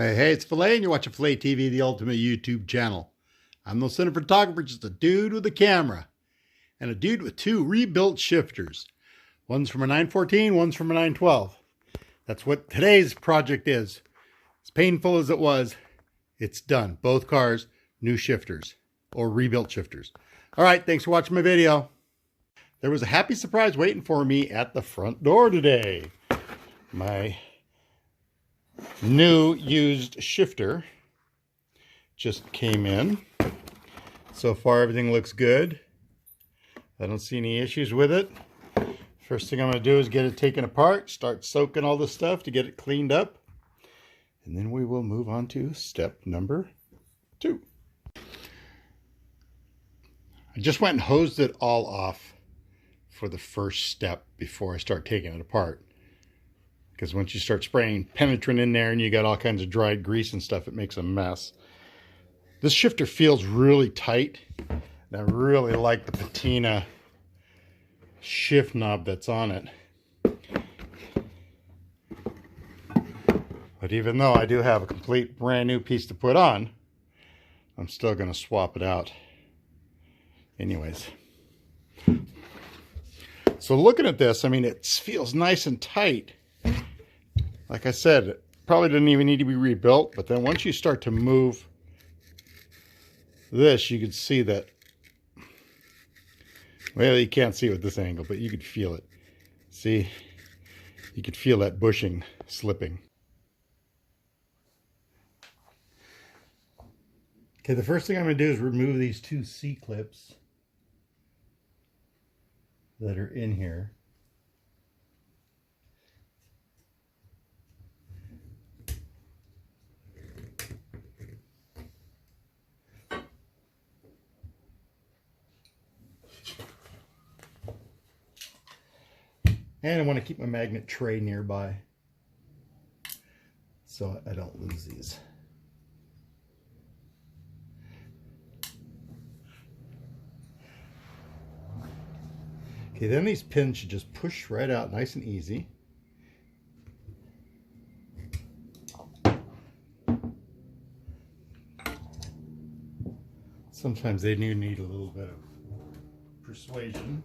Hey, it's PHILA, and you're watching PHILA TV, the ultimate YouTube channel. I'm no cinematographer, just a dude with a camera. And a dude with two rebuilt shifters. One's from a 914, one's from a 912. That's what today's project is. As painful as it was, it's done. Both cars, new shifters. Or rebuilt shifters. Alright, thanks for watching my video. There was a happy surprise waiting for me at the front door today. My new used shifter just came in. So far everything looks good. I don't see any issues with it. First thing I'm going to do is get it taken apart, start soaking all the stuff to get it cleaned up, and then we will move on to step number 2. I just went and hosed it all off for the first step before I start taking it apart. Because once you start spraying penetrant in there and you got all kinds of dried grease and stuff, it makes a mess. This shifter feels really tight. And I really like the patina shift knob that's on it. But even though I do have a complete brand new piece to put on, I'm still going to swap it out. Anyways. So looking at this, I mean, it feels nice and tight. Like I said, it probably didn't even need to be rebuilt, but then once you start to move this, you can see that, well, you can't see it with this angle, but you could feel it. See, you could feel that bushing slipping. Okay, the first thing I'm going to do is remove these two C-clips that are in here. And I want to keep my magnet tray nearby so I don't lose these. Okay, then these pins should just push right out nice and easy. Sometimes they do need a little bit of persuasion.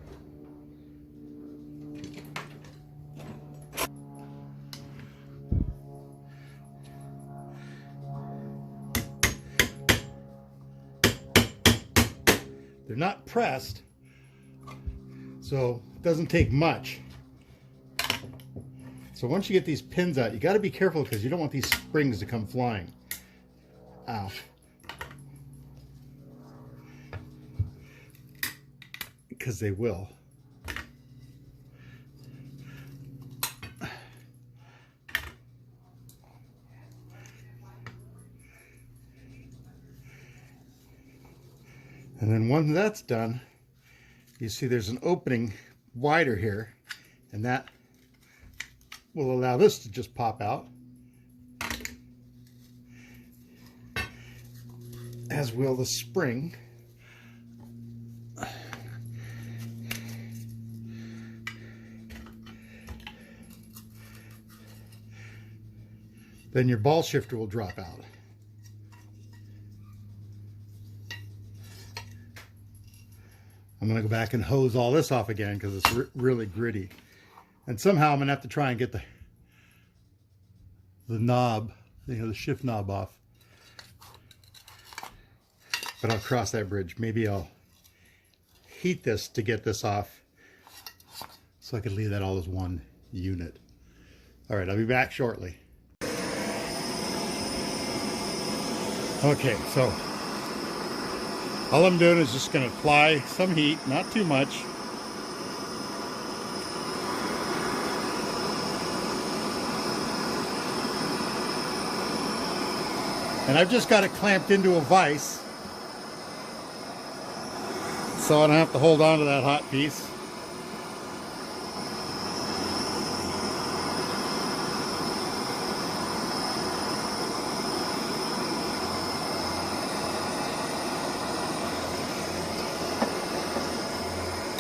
They're not pressed, so it doesn't take much. So once you get these pins out, you got to be careful because you don't want these springs to come flying. Ow. Because they will. And then once that's done, you see there's an opening wider here, and that will allow this to just pop out, as will the spring. Then your ball shifter will drop out. I'm going to go back and hose all this off again because it's really gritty. And somehow I'm going to have to try and get the knob, the shift knob off. But I'll cross that bridge. Maybe I'll heat this to get this off so I can leave that all as one unit. All right, I'll be back shortly. Okay, so all I'm doing is just going to apply some heat, not too much. And I've just got it clamped into a vise, so I don't have to hold on to that hot piece.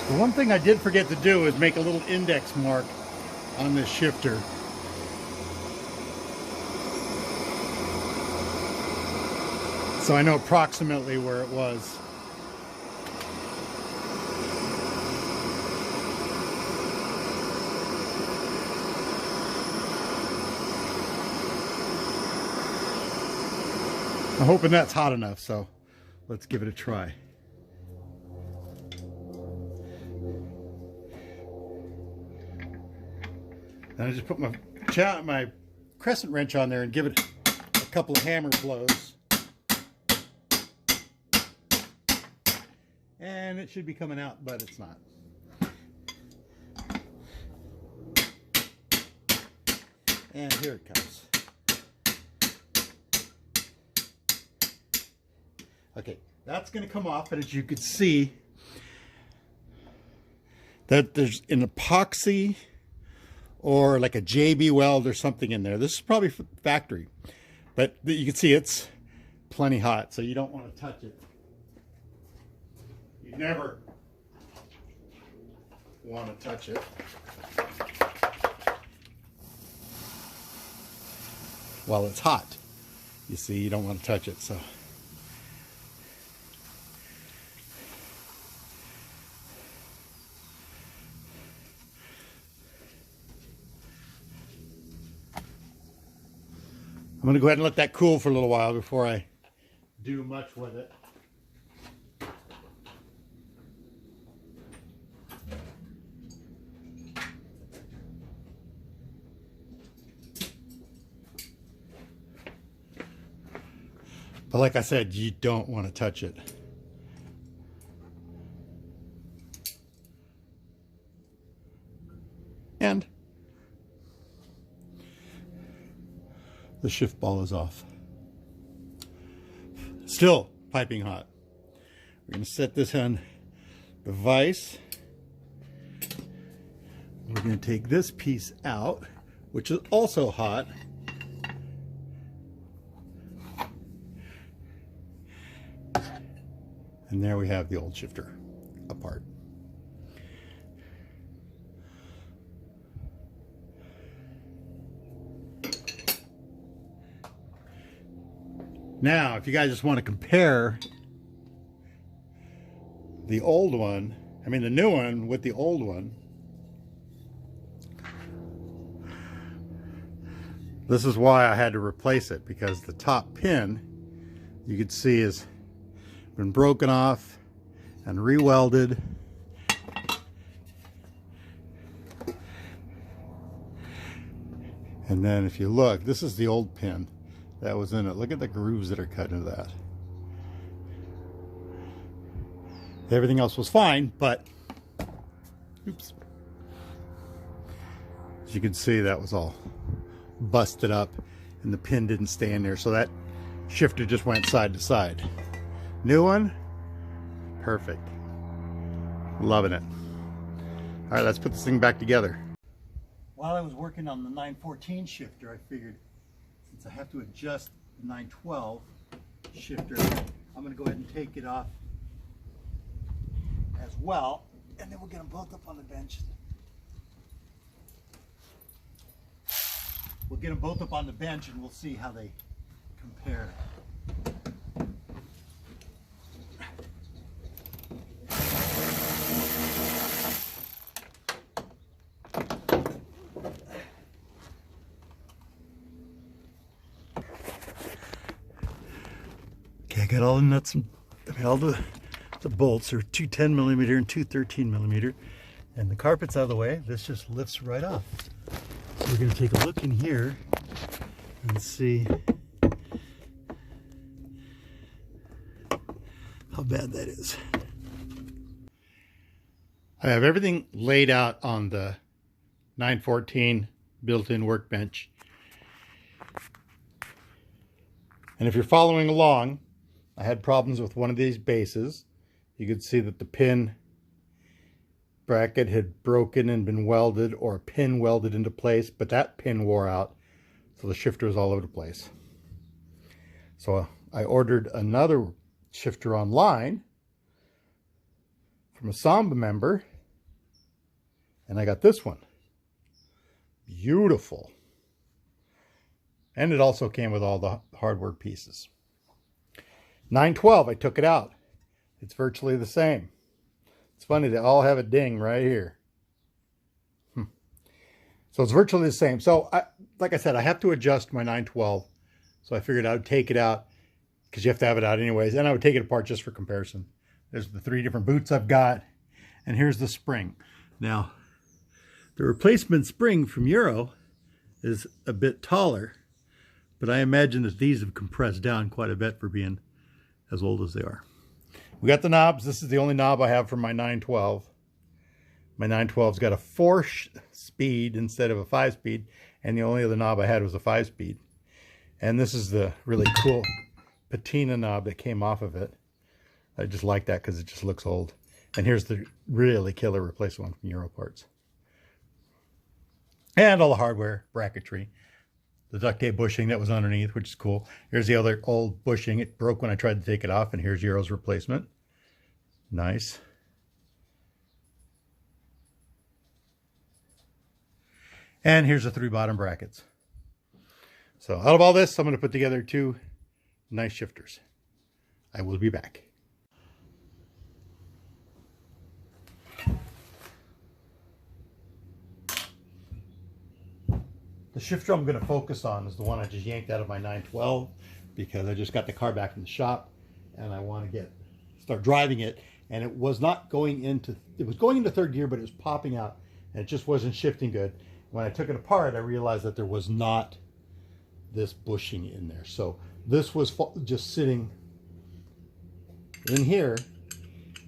The one thing I did forget to do is make a little index mark on this shifter. so I know approximately where it was. I'm hoping that's hot enough, so let's give it a try. Then I just put my crescent wrench on there and give it a couple of hammer blows. And it should be coming out, but it's not. And here it comes. Okay, that's going to come off, and as you can see, that there's an epoxy or like a JB weld or something in there. This is probably factory, but you can see it's plenty hot, so you don't want to touch it. You never want to touch it. While it's hot. You see, you don't want to touch it, so. I'm going to go ahead and let that cool for a little while before I do much with it. But like I said, you don't want to touch it. And the shift ball is off. Still piping hot. We're going to set this on the vise. We're going to take this piece out, which is also hot. And there we have the old shifter apart. Now, if you guys just want to compare the old one, I mean the new one with the old one, this is why I had to replace it, because the top pin, you could see, has been broken off and re-welded. And then if you look, this is the old pin that was in it. Look at the grooves that are cut into that. Everything else was fine, but oops. As you can see, that was all busted up and the pin didn't stay in there, so that shifter just went side to side. New one, perfect. Loving it. All right, let's put this thing back together. While I was working on the 914 shifter, I figured since I have to adjust the 912 shifter, I'm going to go ahead and take it off as well, and then we'll get them both up on the bench. We'll get them both up on the bench and we'll see how they compare. Okay, I got all the nuts and all the bolts are 2 10mm and 2 13mm, and the carpet's out of the way. This just lifts right off. So we're going to take a look in here and see how bad that is. I have everything laid out on the 914 built-in workbench. And if you're following along, I had problems with one of these bases. You could see that the pin bracket had broken and been welded, or a pin welded into place, but that pin wore out, so the shifter was all over the place. So I ordered another shifter online from a Samba member, and I got this one. Beautiful. And it also came with all the hardware pieces. 912, I took it out. It's virtually the same. It's funny, they all have a ding right here. So it's virtually the same. So like I said, I have to adjust my 912. So I figured I would take it out because you have to have it out anyways. And I would take it apart just for comparison. There's the 3 different boots I've got. And here's the spring. Now, the replacement spring from Euro is a bit taller, but I imagine that these have compressed down quite a bit for being as old as they are. We got the knobs. This is the only knob I have for my 912. My 912's got a 4-speed instead of a 5-speed, and the only other knob I had was a 5-speed. And this is the really cool patina knob that came off of it. I just like that because it just looks old. And here's the really killer replacement one from Euro Parts. And all the hardware, bracketry. The duct tape bushing that was underneath, which is cool. Here's the other old bushing. It broke when I tried to take it off, and here's Euro's replacement. Nice. And here's the 3 bottom brackets. So out of all this, I'm going to put together 2 nice shifters. I will be back. The shifter I'm going to focus on is the one I just yanked out of my 912 because I just got the car back from the shop and I want to start driving it. And it was not going into, it was going into 3rd gear, but it was popping out and it just wasn't shifting good. When I took it apart, I realized that there was not this bushing in there. So this was just sitting in here,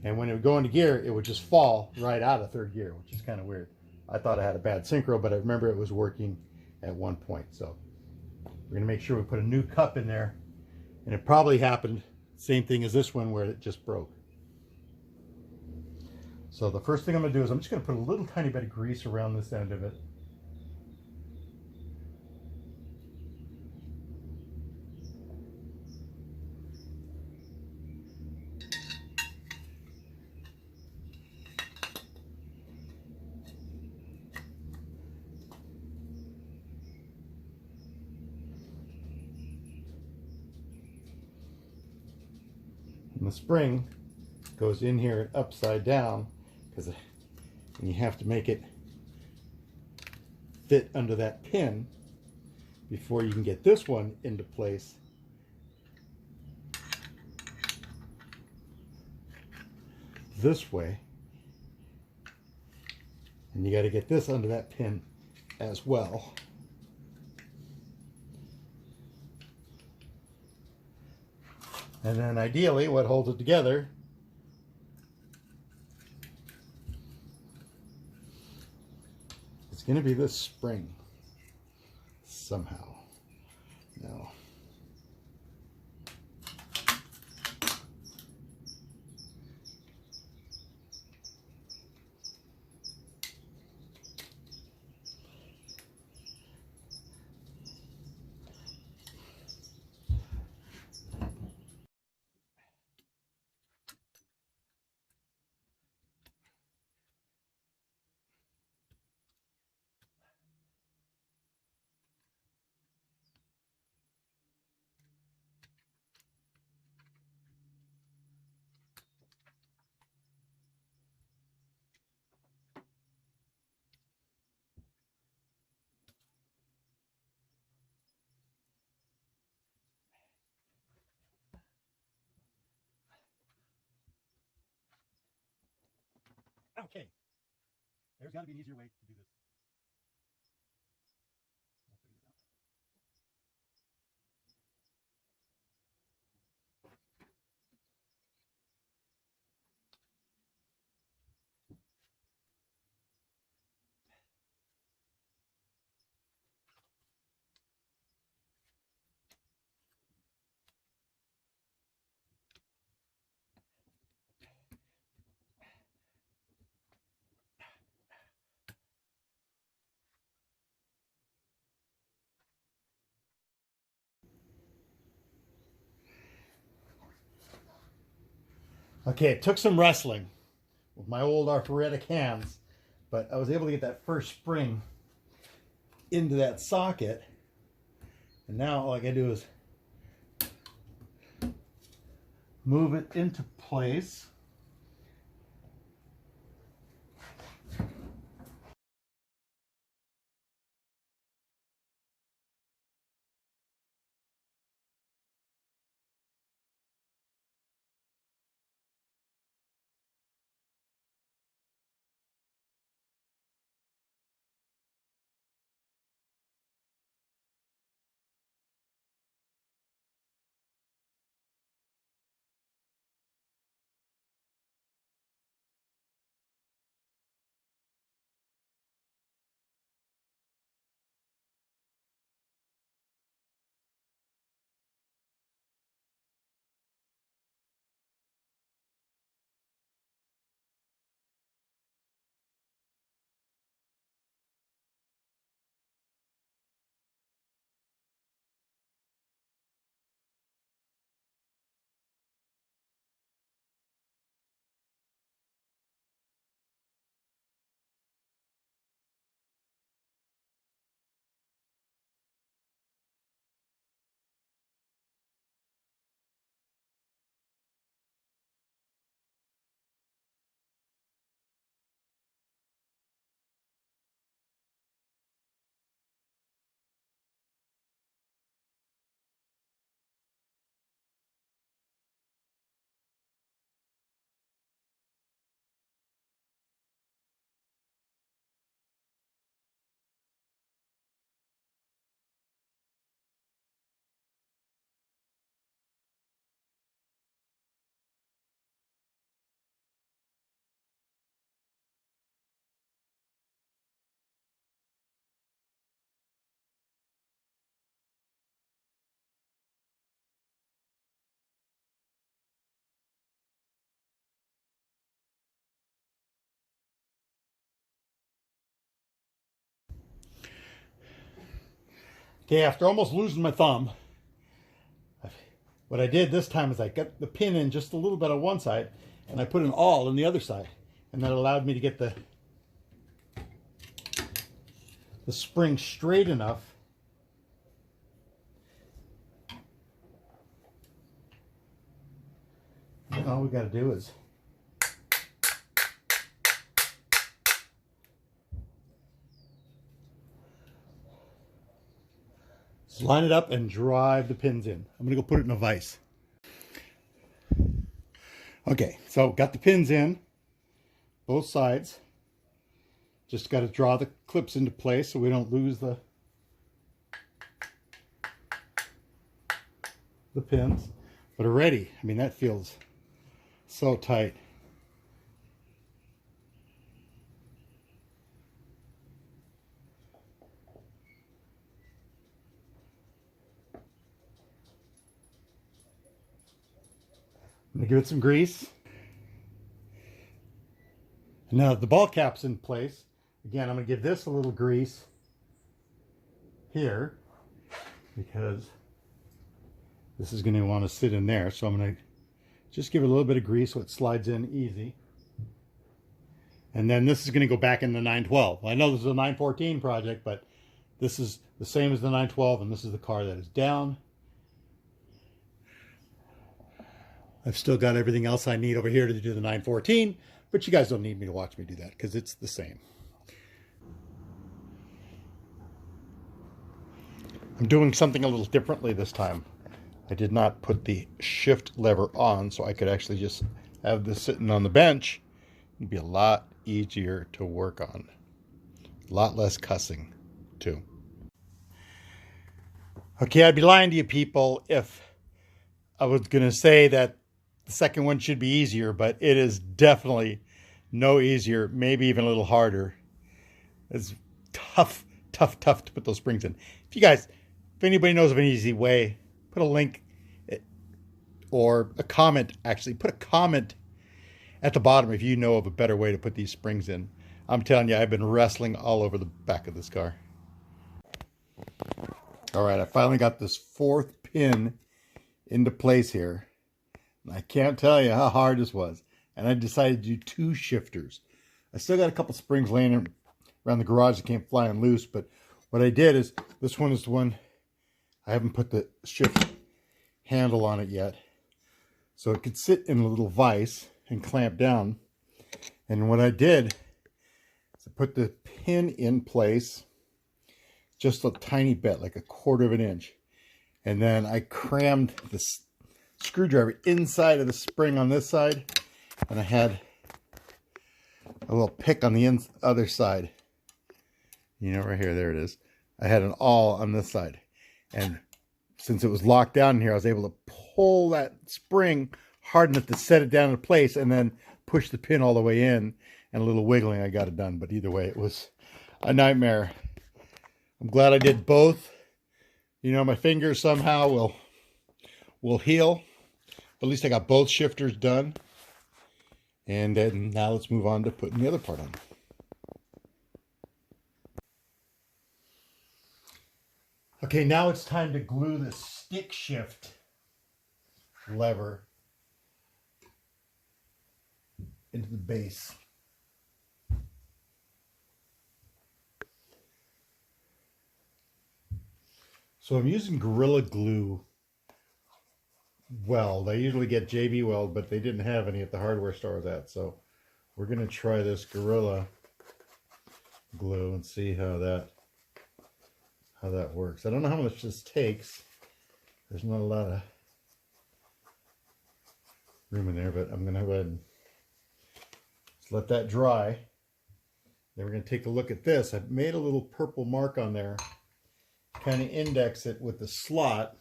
and when it would go into gear, it would just fall right out of 3rd gear, which is kind of weird. I thought I had a bad synchro, but I remember it was working at one point. So we're going to make sure we put a new cup in there, and it probably happened same thing as this one where it just broke. So the first thing I'm going to do is I'm just going to put a little tiny bit of grease around this end of it. And the spring goes in here upside down because you have to make it fit under that pin before you can get this one into place. This way. And you got to get this under that pin as well. And then ideally what holds it together is going to be this spring somehow. Now, okay, there's got to be an easier way to do this. Okay, it took some wrestling with my old arthritic hands, but I was able to get that first spring into that socket. And now all I gotta do is move it into place. Okay, after almost losing my thumb, what I did this time is I got the pin in just a little bit on one side, and I put an awl on the other side, and that allowed me to get the spring straight enough. And all we got to do is line it up and drive the pins in. I'm going to go put it in a vise. Okay, so got the pins in, both sides. Just got to draw the clips into place so we don't lose the pins. But already, I mean, that feels so tight. I'm going to give it some grease. And now the ball cap's in place. Again, I'm going to give this a little grease here because this is going to want to sit in there. So I'm going to just give it a little bit of grease so it slides in easy. And then this is going to go back in the 912. I know this is a 914 project, but this is the same as the 912, and this is the car that is down. I've still got everything else I need over here to do the 914, but you guys don't need me to watch me do that because it's the same. I'm doing something a little differently this time. I did not put the shift lever on, so I could actually just have this sitting on the bench. It'd be a lot easier to work on. A lot less cussing, too. Okay, I'd be lying to you people if I was going to say that the second one should be easier, but it is definitely no easier, maybe even a little harder. It's tough to put those springs in. If anybody knows of an easy way, put a link or a comment, actually. Put a comment at the bottom if you know of a better way to put these springs in. I'm telling you, I've been wrestling all over the back of this car. All right, I finally got this fourth pin into place here. I can't tell you how hard this was. And I decided to do 2 shifters. I still got a couple springs laying around the garage that came flying loose, but what I did is, this one is the one, I haven't put the shift handle on it yet. so it could sit in a little vise and clamp down. And what I did is I put the pin in place just a tiny bit, like 1/4 of an inch. And then I crammed the screwdriver inside of the spring on this side, and I had a little pick on the other side. You know, right here, there it is. I had an awl on this side. And since it was locked down in here, I was able to pull that spring hard enough to set it down in place and then push the pin all the way in, and a little wiggling, I got it done. But either way, it was a nightmare. I'm glad I did both. You know, my fingers somehow will heal. But at least I got both shifters done. And then now let's move on to putting the other part on. Okay, now it's time to glue the stick shift lever into the base. So I'm using Gorilla Glue Weld. I usually get JB Weld, but they didn't have any at the hardware store I was at. So we're going to try this Gorilla Glue and see how that works. I don't know how much this takes. There's not a lot of room in there, but I'm going to go ahead and just let that dry. Then we're going to take a look at this. I've made a little purple mark on there. Kind of index it with the slot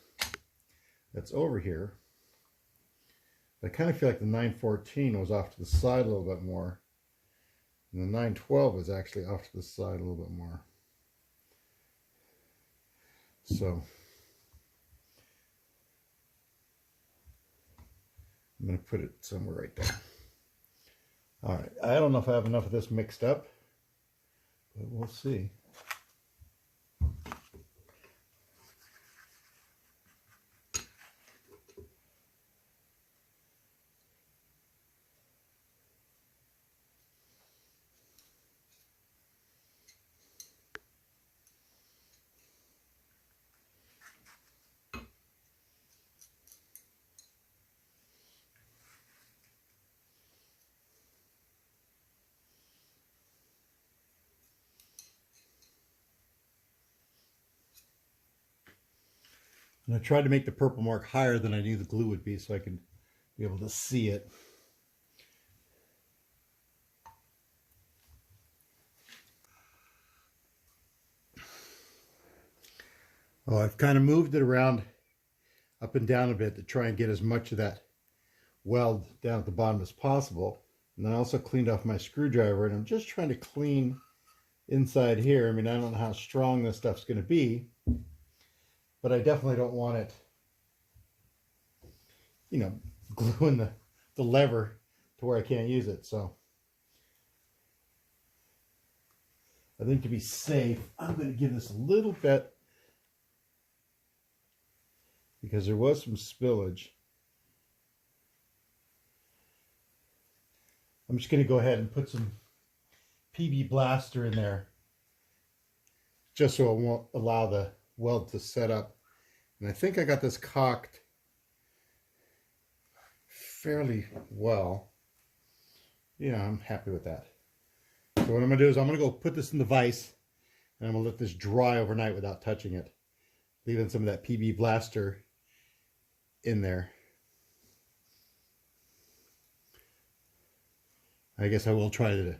that's over here. I kind of feel like the 914 was off to the side a little bit more. And the 912 was actually off to the side a little bit more. So I'm going to put it somewhere right there. All right, I don't know if I have enough of this mixed up, but we'll see. And I tried to make the purple mark higher than I knew the glue would be so I could be able to see it. Well, I've kind of moved it around up and down a bit to try and get as much of that weld down at the bottom as possible. And then I also cleaned off my screwdriver, and I'm just trying to clean inside here. I mean, I don't know how strong this stuff's going to be, but I definitely don't want it, you know, gluing the lever to where I can't use it. So I think to be safe, I'm going to give this a little bit, because there was some spillage. I'm just going to go ahead and put some PB Blaster in there, just so it won't allow the weld to set up. And I think I got this cocked fairly well. Yeah, I'm happy with that. So what I'm going to do is I'm going to go put this in the vise, and I'm going to let this dry overnight without touching it, leaving some of that PB Blaster in there. I guess I will try to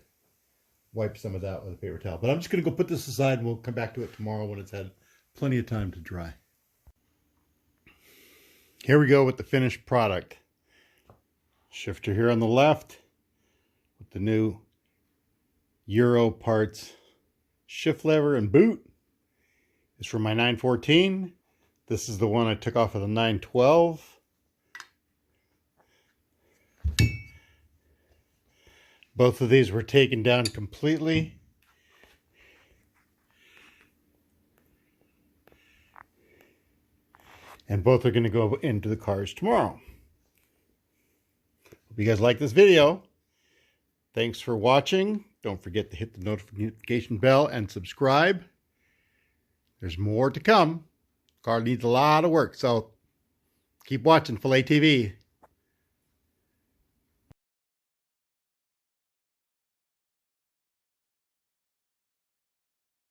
wipe some of that with a paper towel. But I'm just going to go put this aside, and we'll come back to it tomorrow when it's had plenty of time to dry. Here we go with the finished product. Shifter here on the left with the new Euro parts shift lever and boot. It's for my 914. This is the one I took off of the 912. Both of these were taken down completely. And both are going to go into the cars tomorrow. Hope you guys like this video. Thanks for watching. Don't forget to hit the notification bell and subscribe. There's more to come. Car needs a lot of work, so keep watching PHILA TV.